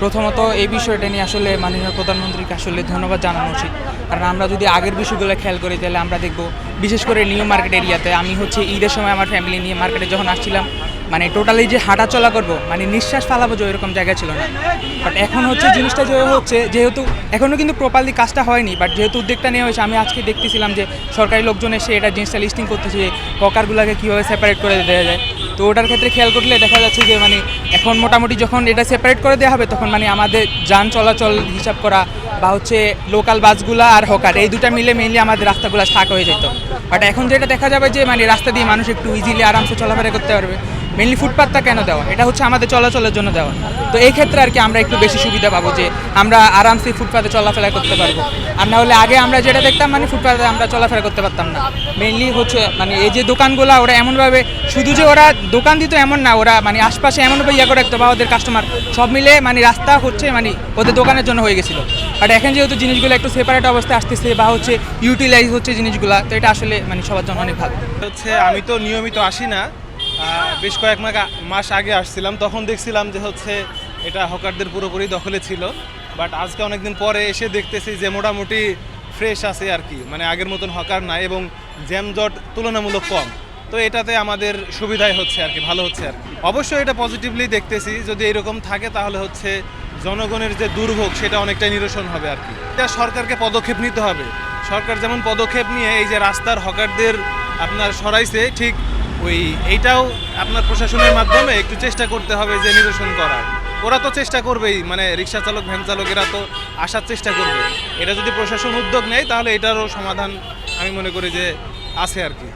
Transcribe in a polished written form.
প্রথমত এই বিষয়টা নিয়ে আসলে মাননীয় প্রধানমন্ত্রীকে আসলে ধন্যবাদ জানানো উচিত। কারণ আমরা যদি আগের বিষয়গুলো খেয়াল করি তাহলে আমরা দেখব, বিশেষ করে নিউ মার্কেট এরিয়াতে আমি ঈদের সময় আমার ফ্যামিলি নিয়ে মার্কেটে যখন আসছিলাম, মানে টোটালি যে হাঁটা চলা করবো, মানে নিঃশ্বাস ফালাবো যে এরকম জায়গা ছিল না। বাট এখন জিনিসটা যেহেতু এখনও কিন্তু প্রপারলি কাজটা হয়নি, বাট যেহেতু উদ্যোগটা নেওয়া হয়েছে, আমি আজকে দেখতেছিলাম যে সরকারি লোকজন এসে এটা জিনিসটা লিস্টিং করতেছে যে হকারগুলোকে কীভাবে সেপারেট করে দেওয়া যায়। তো ওটার ক্ষেত্রে খেয়াল করলে দেখা যাচ্ছে যে মানে এখন মোটামুটি যখন এটা সেপারেট করে দেওয়া হবে তখন মানে আমাদের যান চলাচল হিসাব করা বা লোকাল বাসগুলো আর হকার এই দুটা মিলে মেইনলি আমাদের রাস্তাগুলো স্টাক হয়ে যেত। বাট এখন যেটা দেখা যাবে যে মানে রাস্তা দিয়ে মানুষ একটু ইজিলি আরামসে চলাফেরা করতে পারবে। মেইনলি ফুটপাথটা কেন দেওয়া, এটা আমাদের চলাচলের জন্য দেওয়া। তো এই ক্ষেত্রে আর কি আমরা একটু বেশি সুবিধা পাবো যে আমরা আরামসে ফুটপাথে চলাফেরা করতে পারবো। আর না হলে আগে আমরা যেটা দেখতাম মানে ফুটপাথে আমরা চলাফেরা করতে পারতাম না। মেইনলি মানে এই যে দোকানগুলো ওরা এমনভাবে শুধু যে ওরা দোকান দিত এমন না, ওরা মানে আশপাশে এমনভাবে করে রাখতো বা ওদের কাস্টমার সব মিলে মানে রাস্তা মানে ওদের দোকানের জন্য হয়ে গেছিলো। বাট এখন যেহেতু জিনিসগুলো একটু সেপারেট অবস্থায় আসতেছে বা ইউটিলাইজ হচ্ছে জিনিসগুলো, তো এটা আসলে মানে সবার জন্য অনেক ভালো। আমি তো নিয়মিত আসি না, বেশ কয়েক মাস আগে আসছিলাম, তখন দেখছিলাম যে এটা হকারদের পুরোপুরি দখলে ছিল। বাট আজকে অনেকদিন পরে এসে দেখতেছি যে মোটামুটি ফ্রেশ আছে আর কি, মানে আগের মতন হকার নাই এবং জ্যামজট তুলনামূলক কম। তো এটাতে আমাদের সুবিধাই হচ্ছে আর কি, ভালো হচ্ছে আর কি। অবশ্যই এটা পজিটিভলি দেখতেছি, যদি এরকম থাকে তাহলে জনগণের যে দুর্ভোগ সেটা অনেকটাই নিরসন হবে আর কি। এটা সরকারকে পদক্ষেপ নিতে হবে। সরকার যেমন পদক্ষেপ নিয়ে এই যে রাস্তার হকারদের আপনার সরাইছে, ঠিক এইটাও আপনার প্রশাসনের মাধ্যমে একটু চেষ্টা করতে হবে যে নিরসন করার। ওরা তো চেষ্টা করবেই, মানে রিক্সা চালক ভ্যান চালকেরা তো আসার চেষ্টা করবে। এটা যদি প্রশাসন উদ্যোগ নেয় তাহলে এটারও সমাধান আমি মনে করি যে আছে আর কি।